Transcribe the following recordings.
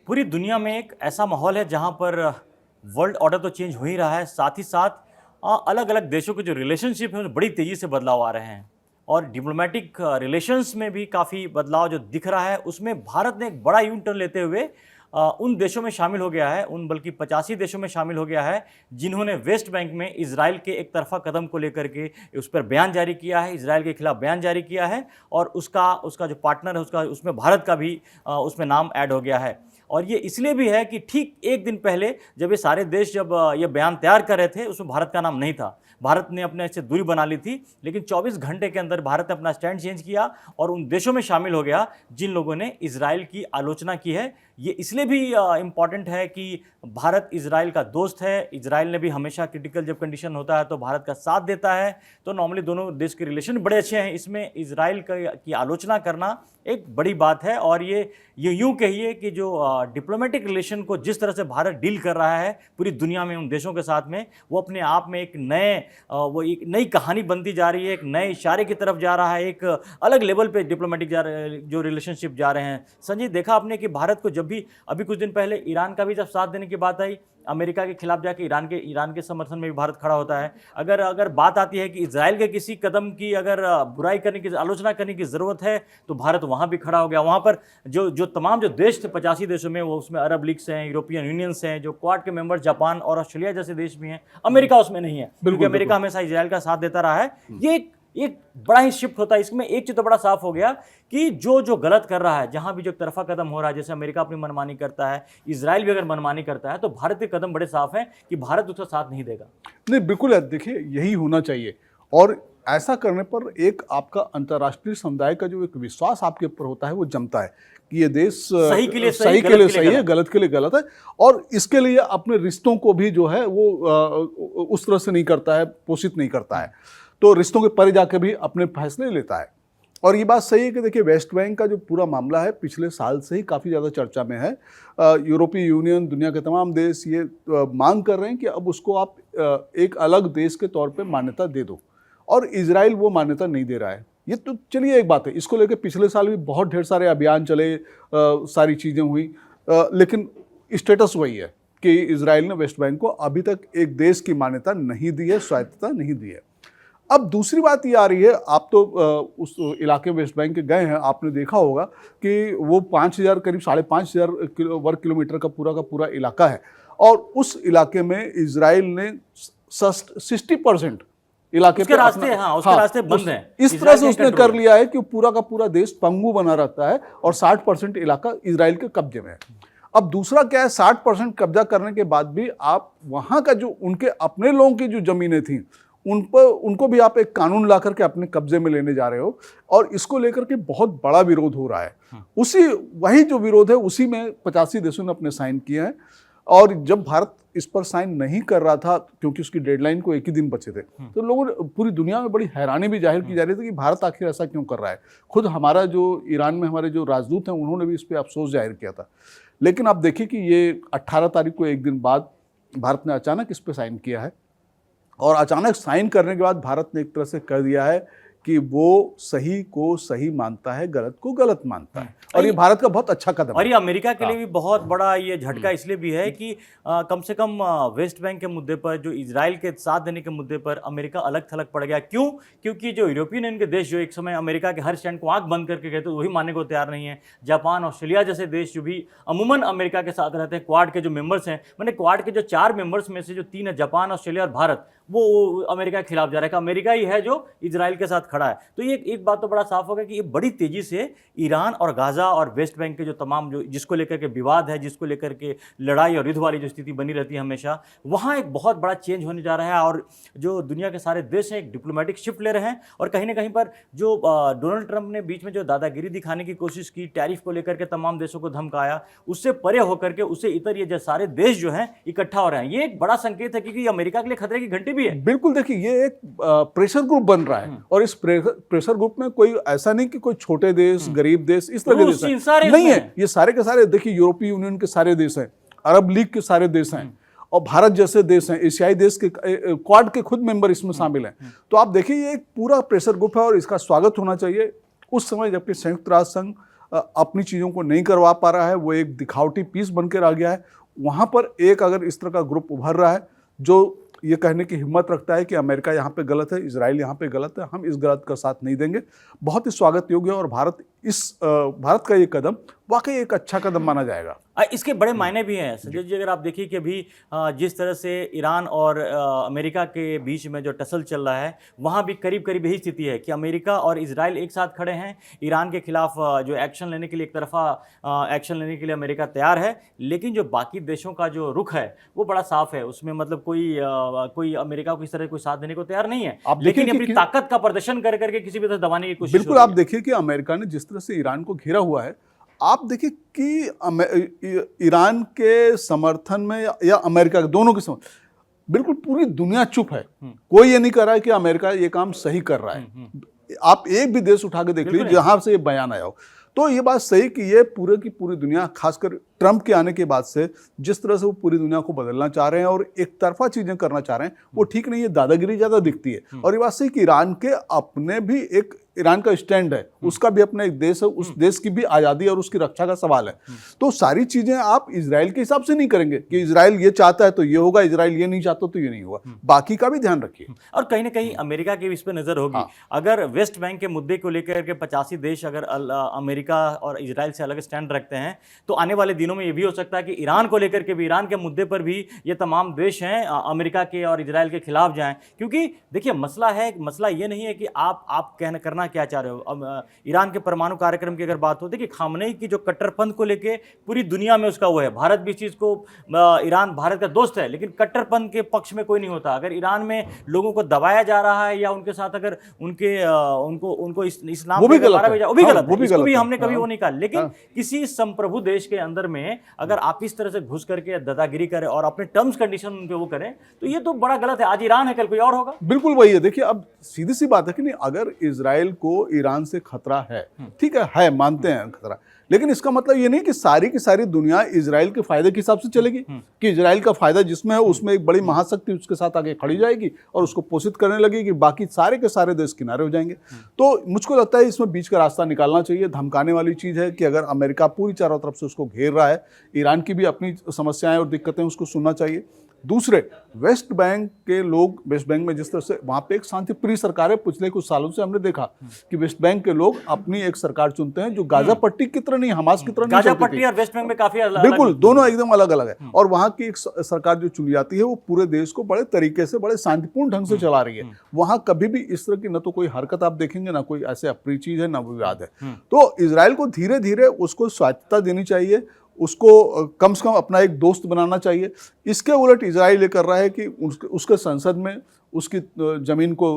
पूरी दुनिया में एक ऐसा माहौल है जहां पर वर्ल्ड ऑर्डर तो चेंज हो ही रहा है, साथ ही साथ अलग अलग देशों के जो रिलेशनशिप हैं उसमें बड़ी तेज़ी से बदलाव आ रहे हैं और डिप्लोमेटिक रिलेशंस में भी काफ़ी बदलाव जो दिख रहा है। उसमें भारत ने एक बड़ा यू टर्न लेते हुए उन देशों में शामिल हो गया है, उन बल्कि 85 देशों में शामिल हो गया है जिन्होंने वेस्ट बैंक में इजराइल के एक तरफा कदम को लेकर के उस पर बयान जारी किया है, इजराइल के खिलाफ बयान जारी किया है और उसका उसका जो पार्टनर है उसका उसमें भारत का भी उसमें नाम ऐड हो गया है। और ये इसलिए भी है कि ठीक एक दिन पहले जब ये सारे देश जब ये बयान तैयार कर रहे थे उसमें भारत का नाम नहीं था, भारत ने अपने से दूरी बना ली थी, लेकिन 24 घंटे के अंदर भारत ने अपना स्टैंड चेंज किया और उन देशों में शामिल हो गया जिन लोगों ने इजराइल की आलोचना की है। ये इसलिए भी इम्पॉर्टेंट है कि भारत इजराइल का दोस्त है, इजराइल ने भी हमेशा क्रिटिकल जब कंडीशन होता है तो भारत का साथ देता है, तो नॉर्मली दोनों देश के रिलेशन बड़े अच्छे हैं। इसमें इजराइल की आलोचना करना एक बड़ी बात है और ये यूँ कहिए कि जो डिप्लोमेटिक रिलेशन को जिस तरह से भारत डील कर रहा है पूरी दुनिया में उन देशों के साथ में, वो अपने आप में एक नई कहानी बनती जा रही है, एक नए इशारे की तरफ जा रहा है, एक अलग लेवल पे डिप्लोमेटिक जो रिलेशनशिप जा रहे हैं। संजय, देखा आपने कि भारत को जब भी अभी कुछ दिन पहले ईरान का भी जब साथ देने की बात आई, अमेरिका के खिलाफ जाके ईरान के समर्थन में भी भारत खड़ा होता है। अगर बात आती है कि इजराइल के किसी कदम की अगर बुराई करने की आलोचना करने की ज़रूरत है तो भारत वहाँ भी खड़ा हो गया। वहाँ पर जो तमाम जो देश थे 85 देशों में, वो उसमें अरब लीग्स हैं, यूरोपियन यूनियंस हैं, जो क्वाड के मेंबर जापान और ऑस्ट्रेलिया जैसे देश भी हैं, अमेरिका उसमें नहीं है क्योंकि अमेरिका हमेशा इजराइल का साथ देता रहा है। ये एक बड़ा ही शिफ्ट होता है। इसमें एक चीज तो बड़ा साफ हो गया कि जो गलत कर रहा है, जहां भी जो तरफा कदम हो रहा है, जैसे अमेरिका अपनी मनमानी करता है, इजराइल भी अगर मनमानी करता है, तो भारत के कदम बड़े साफ हैं कि भारत उसका साथ नहीं देगा। नहीं, बिल्कुल, देखिए यही होना चाहिए और ऐसा करने पर एक आपका अंतर्राष्ट्रीय समुदाय का जो एक विश्वास आपके ऊपर होता है वो जमता है कि ये देश सही के लिए सही है, गलत के लिए गलत है और इसके लिए अपने रिश्तों को भी जो है वो उस तरह से नहीं करता है, पोषित नहीं करता है, तो रिश्तों के परे जाकर भी अपने फैसले लेता है। और ये बात सही है कि देखिए वेस्ट बैंक का जो पूरा मामला है पिछले साल से ही काफ़ी ज़्यादा चर्चा में है। यूरोपीय यूनियन, दुनिया के तमाम देश ये मांग कर रहे हैं कि अब उसको आप एक अलग देश के तौर पे मान्यता दे दो और इजराइल वो मान्यता नहीं दे रहा है। ये तो चलिए एक बात है, इसको लेकर पिछले साल भी बहुत ढेर सारे अभियान चले, सारी चीज़ें हुई, लेकिन स्टेटस वही है कि इजराइल ने वेस्ट बैंक को अभी तक एक देश की मान्यता नहीं दी है, स्वायत्तता नहीं दी है। अब दूसरी बात ये आ रही है, आप तो उस इलाके वेस्ट बैंक के गए हैं, आपने देखा होगा कि वो 5,000 करीब 5,500 वर्ग किलोमीटर का पूरा इलाका है और उस इलाके में इजराइल ने 60% इलाके उसके रास्ते बंद हैं। इस तरह से उसने कर लिया है कि पूरा का पूरा देश पंगु बना रहता है और 60% इलाका इजराइल के कब्जे में है। अब दूसरा क्या है, 60% कब्जा करने के बाद भी आप वहाँ का जो उनके अपने लोगों की जो ज़मीनें थी उनको भी आप एक कानून ला करके अपने कब्जे में लेने जा रहे हो और इसको लेकर के बहुत बड़ा विरोध हो रहा है। वही जो विरोध है उसी में 85 देशों ने अपने साइन किए हैं और जब भारत इस पर साइन नहीं कर रहा था क्योंकि उसकी डेडलाइन को एक ही दिन बचे थे, तो लोगों ने पूरी दुनिया में बड़ी हैरानी भी जाहिर की जा रही थी कि भारत आखिर ऐसा क्यों कर रहा है। खुद हमारा जो ईरान में हमारे जो राजदूत हैं उन्होंने भी इस पर अफसोस जाहिर किया था। लेकिन आप देखिए कि ये 18 तारीख को एक दिन बाद भारत ने अचानक इस पर साइन किया है और अचानक साइन करने के बाद भारत ने एक तरह से कह दिया है कि वो सही को सही मानता है, गलत को गलत मानता है और ये भारत का बहुत अच्छा कदम है। और ये अमेरिका के लिए भी बहुत बड़ा ये झटका इसलिए भी है कि कम से कम वेस्ट बैंक के मुद्दे पर, जो इजराइल के साथ देने के मुद्दे पर अमेरिका अलग थलग पड़ गया। क्यों? क्योंकि जो यूरोपियन यूनियन के देश जो एक समय अमेरिका के हर स्टैंड को आंख बंद करके गए थे वही मानने को तैयार नहीं है। जापान, ऑस्ट्रेलिया जैसे देश जो भी अमूमन अमेरिका के साथ रहते हैं, क्वाड के जो मेंबर्स हैं, मैंने क्वाड के जो 4 मेंबर्स में से जो 3 है, जापान, ऑस्ट्रेलिया और भारत, वो अमेरिका के खिलाफ जा रहा है। अमेरिका ही है जो इजराइल के साथ खड़ा है। तो ये एक बात तो बड़ा साफ हो गया कि ये बड़ी तेजी से ईरान और गाजा और वेस्ट बैंक के जो तमाम जो जिसको लेकर के विवाद है, जिसको लेकर के लड़ाई और युद्ध वाली जो स्थिति बनी रहती है हमेशा, वहाँ एक बहुत बड़ा चेंज होने जा रहा है और जो दुनिया के सारे देश हैं एक डिप्लोमेटिक शिफ्ट ले रहे हैं। और कहीं ना कहीं पर जो डोनाल्ड ट्रंप ने बीच में जो दादागिरी दिखाने की कोशिश की, टैरिफ को लेकर के तमाम देशों को धमकाया, उससे परे होकर के उससे इतर ये जो सारे देश जो हैं इकट्ठा हो रहे हैं, ये एक बड़ा संकेत है क्योंकि अमेरिका के लिए खतरे की घंटी भी है। बिल्कुल, देखिए ये एक प्रेशर ग्रुप बन रहा है और इस प्रेशर ग्रुप में कोई ऐसा नहीं कि कोई छोटे देश, गरीब देश, इस तरह के देश नहीं है। ये सारे के सारे देखिए यूरोपीय यूनियन के सारे देश हैं, अरब लीग के सारे देश हैं और भारत जैसे देश हैं, एशियाई देश के क्वाड के खुद मेंबर इसमें शामिल हैं। तो आप देखिए ये एक पूरा प्रेशर ग्रुप है और इसका स्वागत होना चाहिए उस समय जबकि संयुक्त राष्ट्र संघ अपनी चीज़ों को नहीं करवा पा रहा है, वो एक दिखावटी पीस बन के रह गया है। वहाँ पर एक अगर इस तरह का ग्रुप उभर रहा है जो ये कहने की हिम्मत रखता है कि अमेरिका यहाँ पे गलत है, इजराइल यहाँ पे गलत है, हम इस गलत का साथ नहीं देंगे, बहुत ही स्वागत योग्य है। और भारत का ये कदम वाकई एक अच्छा कदम माना जाएगा। इसके बड़े मायने भी हैं संजय जी। अगर आप देखिए कि अभी जिस तरह से ईरान और अमेरिका के बीच में जो टसल चल रहा है, वहाँ भी करीब करीब यही स्थिति है कि अमेरिका और इजराइल एक साथ खड़े हैं। ईरान के खिलाफ जो एक्शन लेने के लिए, एक तरफा एक्शन लेने के लिए अमेरिका तैयार है, लेकिन जो बाकी देशों का जो रुख है वो बड़ा साफ है। उसमें मतलब कोई अमेरिका को इस तरह कोई साथ देने को तैयार नहीं है, लेकिन अपनी ताकत का प्रदर्शन कर करके किसी भी तरह दबाने की कोशिश। बिल्कुल, आप देखिए कि अमेरिका ने जिस तरह से ईरान को घेरा हुआ है, आप देखिए कि ईरान के समर्थन में या अमेरिका के, दोनों के समर्थन, बिल्कुल पूरी दुनिया चुप है। कोई ये नहीं कर रहा है कि अमेरिका ये काम सही कर रहा है। आप एक भी देश उठा के देख लीजिए जहां से ये बयान आया हो, तो ये बात सही कि ये पूरे की पूरी दुनिया, खासकर ट्रंप के आने के बाद से जिस तरह से वो पूरी दुनिया को बदलना चाह रहे हैं और एक तरफा चीजें करना चाह रहे हैं, वो ठीक नहीं है। दादागिरी ज्यादा दिखती है। और ये बात सही कि ईरान के अपने भी एक, ईरान का स्टैंड है, उसका भी अपना एक देश है, उस देश की भी आज़ादी और उसकी रक्षा का सवाल है। तो सारी चीज़ें आप इजराइल के हिसाब से नहीं करेंगे कि इजराइल ये चाहता है तो ये होगा, इजराइल ये नहीं चाहता तो ये नहीं होगा। बाकी का भी ध्यान रखिए। और कहीं ना कहीं अमेरिका की इस पर नज़र होगी। अगर वेस्ट बैंक के मुद्दे को लेकर के 85 देश अगर अमेरिका और इजराइल से अलग स्टैंड रखते हैं, तो आने वाले दिनों में ये भी हो सकता है कि ईरान को लेकर के भी, ईरान के मुद्दे पर भी ये तमाम देश हैं अमेरिका के और इजराइल के खिलाफ जाएं। क्योंकि देखिए मसला ये नहीं है कि आप करना क्या चाह रहे हो। अब ईरान के परमाणु कार्यक्रम की अगर बात हो, देखिए खामनेई की जो कट्टरपंथ को लेके पूरी दुनिया में उसका वो है। भारत भी इस चीज़ को, ईरान भारत का दोस्त है, लेकिन कट्टरपंथ के पक्ष में कोई नहीं होता। अगर ईरान में लोगों को दबाया जा रहा है या उनके साथ अगर उनको इस्लाम वो भी गलत है, वो भी गलत है, इसको भी हमने कभी वो नहीं कहा। लेकिन किसी संप्रभु देश के अंदर में अगर आप इस तरह से घुस करके दादागिरी करें और अपने टर्म्स कंडीशन उनके वो करें, तो ये तो बड़ा गलत है। आज ईरान है, कल कोई और होगा। बिल्कुल वही है। देखिए, अब सीधी सी बात है कि नहीं, अगर इजराइल को ईरान से खतरा है, ठीक है, मानते हैं खतरा, लेकिन इसका मतलब ये नहीं कि सारी की सारी दुनिया इजराइल के फायदे के हिसाब से चलेगी, कि इजराइल का फायदा जिसमें है उसमें एक बड़ी महाशक्ति उसके साथ आगे खड़ी जाएगी और उसको पोषित करने लगेगी, बाकी सारे के सारे देश किनारे हो जाएंगे। तो मुझको लगता है इसमें बीच का रास्ता निकालना चाहिए। धमकाने वाली चीज़ है कि अगर अमेरिका पूरी चारों तरफ से उसको घेर रहा है, ईरान की भी अपनी समस्याएं और दिक्कतें उसको सुनना चाहिए। दूसरे, वेस्ट बैंक के लोग, वेस्ट बैंक में जिस तरह से वहाँ पे एक शांतिप्रिय सरकार है, पिछले कुछ सालों से हमने देखा कि वेस्ट बैंक के लोग अपनी एक सरकार चुनते हैं जो गाजा पट्टी की तरह नहीं, हमास की तरह नहीं चलती थी। गाजा पट्टी और वेस्ट बैंक में काफी अलग, बिल्कुल दोनों एकदम अलग अलग है। और वहाँ की एक सरकार जो चुनी जाती है वो पूरे देश को बड़े तरीके से, बड़े शांतिपूर्ण ढंग से चला रही है। वहाँ कभी भी इस तरह की न तो कोई हरकत आप देखेंगे, ना कोई ऐसे अप्रिय चीज है, ना विवाद है। तो इजराइल को धीरे धीरे उसको स्वायत्तता देनी चाहिए, उसको कम से कम अपना एक दोस्त बनाना चाहिए। इसके उलट इजराइल ये कर रहा है कि उसके संसद में उसकी ज़मीन को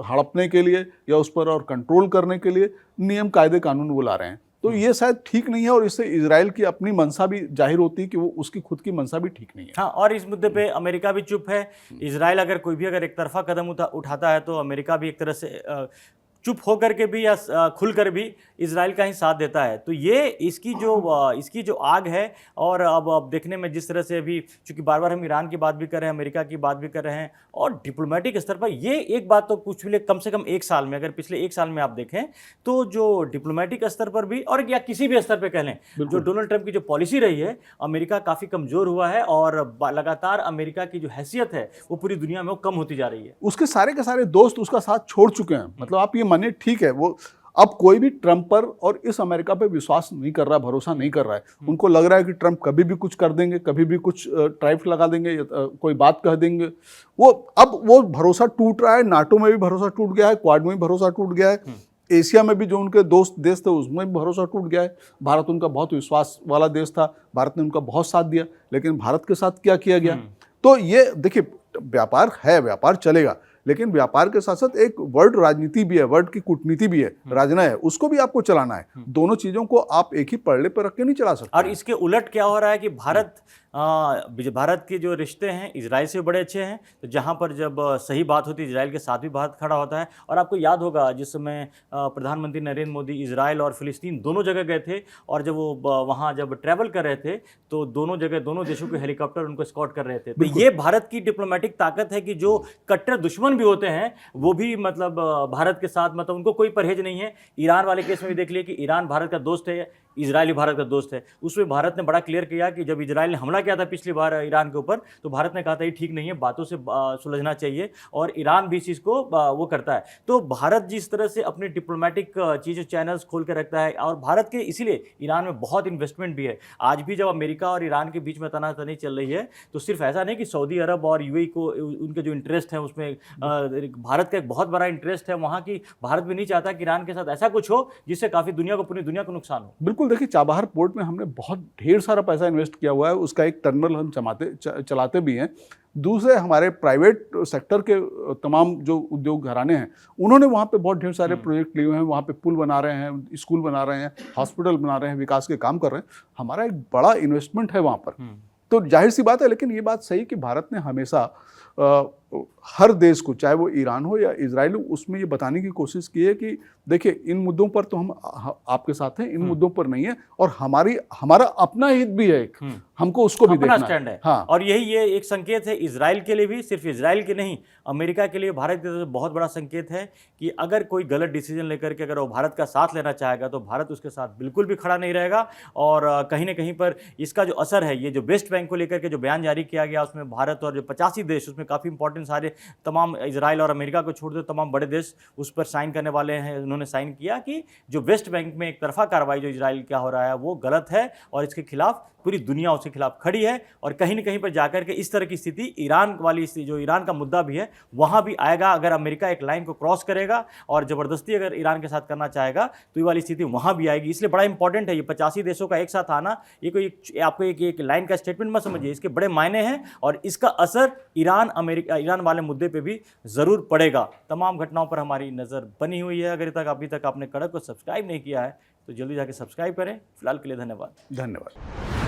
हड़पने के लिए या उस पर और कंट्रोल करने के लिए नियम कायदे कानून वो ला रहे हैं। तो ये शायद ठीक नहीं है और इससे इजराइल की अपनी मंशा भी जाहिर होती है कि वो उसकी खुद की मंशा भी ठीक नहीं है। हाँ, और इस मुद्दे पे अमेरिका भी चुप है। इजराइल अगर कोई भी अगर एक तरफा कदम उठाता है तो अमेरिका भी एक तरह से चुप होकर के भी या खुलकर भी इजराइल का ही साथ देता है। तो ये इसकी जो आग है, और अब देखने में जिस तरह से अभी, चूंकि बार बार हम ईरान की बात भी कर रहे हैं, अमेरिका की बात भी कर रहे हैं, और डिप्लोमेटिक स्तर पर ये एक बात तो कुछ भी कम से कम एक साल में, अगर पिछले एक साल में आप देखें तो जो डिप्लोमेटिक स्तर पर भी और या किसी भी स्तर पर कह लें, जो डोनाल्ड ट्रंप की जो पॉलिसी रही है, अमेरिका काफ़ी कमज़ोर हुआ है और लगातार अमेरिका की जो हैसियत है वो पूरी दुनिया में वो कम होती जा रही है। उसके सारे के सारे दोस्त उसका साथ छोड़ चुके हैं। मतलब आप ये मानिए, ठीक है, वो अब कोई भी ट्रंप पर और इस अमेरिका पे विश्वास नहीं कर रहा, भरोसा नहीं कर रहा है। उनको लग रहा है कि ट्रंप कभी भी कुछ कर देंगे, कभी भी कुछ ट्राइफ लगा देंगे, कोई बात कह देंगे। अब वो भरोसा टूट रहा है। नाटो में भी भरोसा टूट गया है, क्वाड में भी भरोसा टूट गया है, एशिया में भी जो उनके दोस्त देश थे उसमें भी भरोसा टूट गया है। भारत उनका बहुत विश्वास वाला देश था, भारत ने उनका बहुत साथ दिया, लेकिन भारत के साथ क्या किया गया। तो ये देखिए, व्यापार है, व्यापार चलेगा, लेकिन व्यापार के साथ साथ एक वर्ल्ड राजनीति भी है, वर्ल्ड की कूटनीति भी है, राजना है, उसको भी आपको चलाना है। दोनों चीजों को आप एक ही पड़ले पर रख के नहीं चला सकते। और इसके उलट क्या हो रहा है कि भारत के जो रिश्ते हैं इजराइल से बड़े अच्छे हैं। तो जहां पर जब सही बात होती है, इजराइल के साथ भी भारत खड़ा होता है। और आपको याद होगा जिस समय प्रधानमंत्री नरेंद्र मोदी इजराइल और फिलिस्तीन दोनों जगह गए थे, और जब वो वहां जब ट्रैवल कर रहे थे तो दोनों जगह दोनों देशों के हेलीकॉप्टर उनको एस्कॉर्ट कर रहे थे। तो ये भारत की डिप्लोमेटिक ताकत है कि जो कट्टर दुश्मन भी होते हैं वो भी मतलब भारत के साथ, मतलब उनको कोई परहेज नहीं है। ईरान वाले केस में भी देख लिया कि ईरान भारत का दोस्त है, इजराइल भारत का दोस्त है। उसमें भारत ने बड़ा क्लियर किया कि जब इजराइल ने हमला किया था पिछली बार ईरान के ऊपर, तो भारत ने कहा था ये ठीक नहीं है, बातों से सुलझना चाहिए, और ईरान भी इस चीज़ को वो करता है। तो भारत जिस तरह से अपने डिप्लोमेटिक चीज़ें चैनल्स खोल के रखता है, और भारत के इसीलिए ईरान में बहुत इन्वेस्टमेंट भी है। आज भी जब अमेरिका और ईरान के बीच में तनातनी चल रही है, तो सिर्फ ऐसा नहीं कि सऊदी अरब और यूएई को उनके जो इंटरेस्ट है उसमें भारत का एक बहुत बड़ा इंटरेस्ट है वहाँ की। भारत भी नहीं चाहता कि ईरान के साथ ऐसा कुछ हो जिससे काफ़ी पूरी दुनिया को नुकसान हो। बिल्कुल, देखिए चाबहार पोर्ट में हमने बहुत ढेर सारा पैसा इन्वेस्ट किया हुआ है, उसका एक टर्मिनल हम चलाते भी हैं। दूसरे हमारे प्राइवेट सेक्टर के तमाम जो उद्योग घराने हैं, उन्होंने वहाँ पे बहुत ढेर सारे प्रोजेक्ट लिए हुए हैं, वहाँ पे पुल बना रहे हैं, स्कूल बना रहे हैं, हॉस्पिटल बना रहे हैं, विकास के काम कर रहे हैं। हमारा एक बड़ा इन्वेस्टमेंट है वहाँ पर। तो जाहिर सी बात है, लेकिन ये बात सही कि भारत ने हमेशा हर देश को, चाहे वो ईरान हो या इजराइल हो, उसमें ये बताने की कोशिश की है कि देखिए इन मुद्दों पर तो हम आपके साथ हैं, इन मुद्दों पर नहीं है, और हमारा अपना हित भी है, एक हमको उसको भी देखना स्टैंड है। हाँ। और ये एक संकेत है इजराइल के लिए भी, सिर्फ इजराइल के नहीं, अमेरिका के लिए भारत के तरफ बहुत बड़ा संकेत है कि अगर कोई गलत डिसीजन लेकर के अगर वो भारत का साथ लेना चाहेगा तो भारत उसके साथ बिल्कुल भी खड़ा नहीं रहेगा। और कहीं ना कहीं पर इसका जो असर है, ये जो वेस्ट बैंक को लेकर के जो बयान जारी किया गया, उसमें भारत और जो 85 देश, उसमें काफ़ी इंपॉर्टेंट सारे तमाम, इजराइल और अमेरिका को छोड़ दे तमाम बड़े देश उस पर साइन करने वाले हैं। उन्होंने साइन किया कि जो वेस्ट बैंक में एक तरफा कार्रवाई जो इजराइल क्या हो रहा है वो गलत है, और इसके खिलाफ पूरी दुनिया उसके खिलाफ खड़ी है। और कहीं ना कहीं पर जाकर के इस तरह की स्थिति ईरान वाली जो ईरान का मुद्दा भी है वहाँ भी आएगा। अगर अमेरिका एक लाइन को क्रॉस करेगा और ज़बरदस्ती अगर ईरान के साथ करना चाहेगा तो ये वाली स्थिति वहाँ भी आएगी। इसलिए बड़ा इंपॉर्टेंट है ये 85 देशों का एक साथ आना। ये कोई आपको एक लाइन का स्टेटमेंट मत समझिए, इसके बड़े मायने हैं, और इसका असर ईरान वाले मुद्दे पर भी ज़रूर पड़ेगा। तमाम घटनाओं पर हमारी नज़र बनी हुई है। अगर अभी तक आपने कड़क को सब्सक्राइब नहीं किया है तो जल्दी जाके सब्सक्राइब करें। फिलहाल के लिए धन्यवाद।